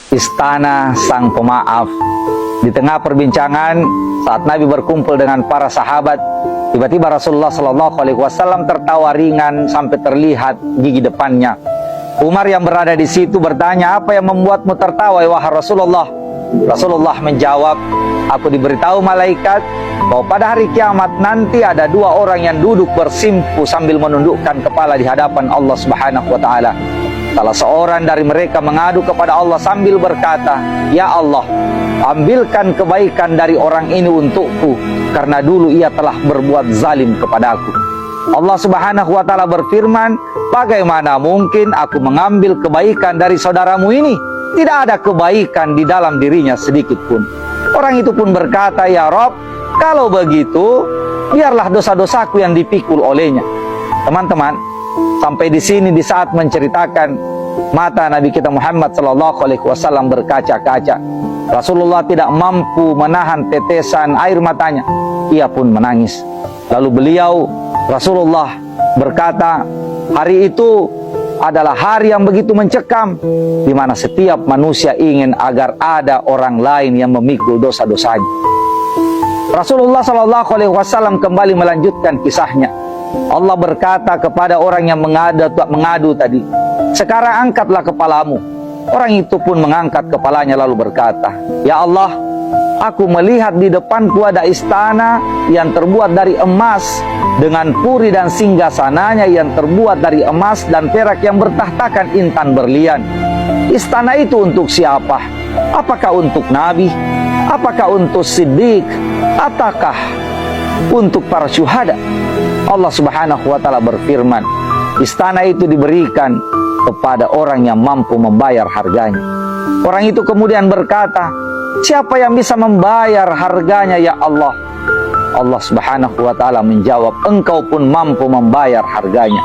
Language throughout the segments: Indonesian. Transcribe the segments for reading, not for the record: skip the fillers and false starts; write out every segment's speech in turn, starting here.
istana sang pemaaf. Di tengah perbincangan saat Nabi berkumpul dengan para sahabat, tiba-tiba Rasulullah SAW tertawa ringan sampai terlihat gigi depannya. Umar yang berada di situ bertanya, "Apa yang membuatmu tertawa, wahai Rasulullah?" Rasulullah menjawab, "Aku diberitahu malaikat bahwa pada hari kiamat nanti ada dua orang yang duduk bersimpu sambil menundukkan kepala di hadapan Allah Subhanahu wa taala. Salah seorang dari mereka mengadu kepada Allah sambil berkata, 'Ya Allah, ambilkan kebaikan dari orang ini untukku, karena dulu ia telah berbuat zalim kepadaku.' Allah Subhanahu wa taala berfirman, 'Bagaimana mungkin aku mengambil kebaikan dari saudaramu ini? Tidak ada kebaikan di dalam dirinya sedikit pun.' Orang itu pun berkata, 'Ya Rabb, kalau begitu biarlah dosa-dosaku yang dipikul olehnya.'" Teman-teman, sampai di sini di saat menceritakan, mata Nabi kita Muhammad SAW berkaca-kaca. Rasulullah tidak mampu menahan tetesan air matanya. Ia pun menangis. Lalu beliau, Rasulullah berkata, hari itu adalah hari yang begitu mencekam, di mana setiap manusia ingin agar ada orang lain yang memikul dosa-dosanya. Rasulullah SAW kembali melanjutkan kisahnya. Allah berkata kepada orang yang mengadu tadi, "Sekarang angkatlah kepalamu." Orang itu pun mengangkat kepalanya lalu berkata, "Ya Allah, aku melihat di depanku ada istana yang terbuat dari emas, dengan puri dan singgasananya yang terbuat dari emas dan perak yang bertahtakan intan berlian. Istana itu untuk siapa? Apakah untuk Nabi? Apakah untuk Siddiq? Ataukah untuk para syuhada?" Allah Subhanahu wa taala berfirman, istana itu diberikan kepada orang yang mampu membayar harganya. Orang itu kemudian berkata, "Siapa yang bisa membayar harganya, ya Allah?" Allah Subhanahu wa taala menjawab, "Engkau pun mampu membayar harganya."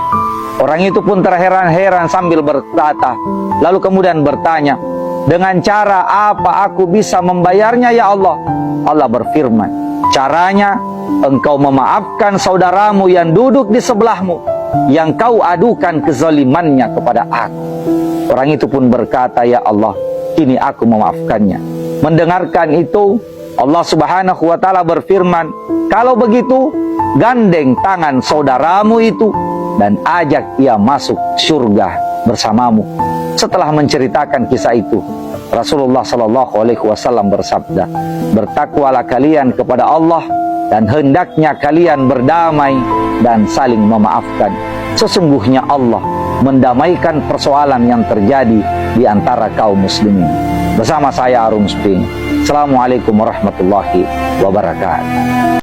Orang itu pun terheran-heran sambil berkata, lalu kemudian bertanya, "Dengan cara apa aku bisa membayarnya, ya Allah?" Allah berfirman, "Caranya, engkau memaafkan saudaramu yang duduk di sebelahmu, yang kau adukan kezalimannya kepada aku." Orang itu pun berkata, "Ya Allah, kini aku memaafkannya." Mendengarkan itu, Allah Subhanahu wa taala berfirman, "Kalau begitu, gandeng tangan saudaramu itu dan ajak ia masuk surga bersamamu." Setelah menceritakan kisah itu, Rasulullah SAW bersabda, "Bertakwalah kalian kepada Allah dan hendaknya kalian berdamai dan saling memaafkan. Sesungguhnya Allah mendamaikan persoalan yang terjadi di antara kaum muslimin." Bersama saya Arum Spring. Assalamualaikum warahmatullahi wabarakatuh.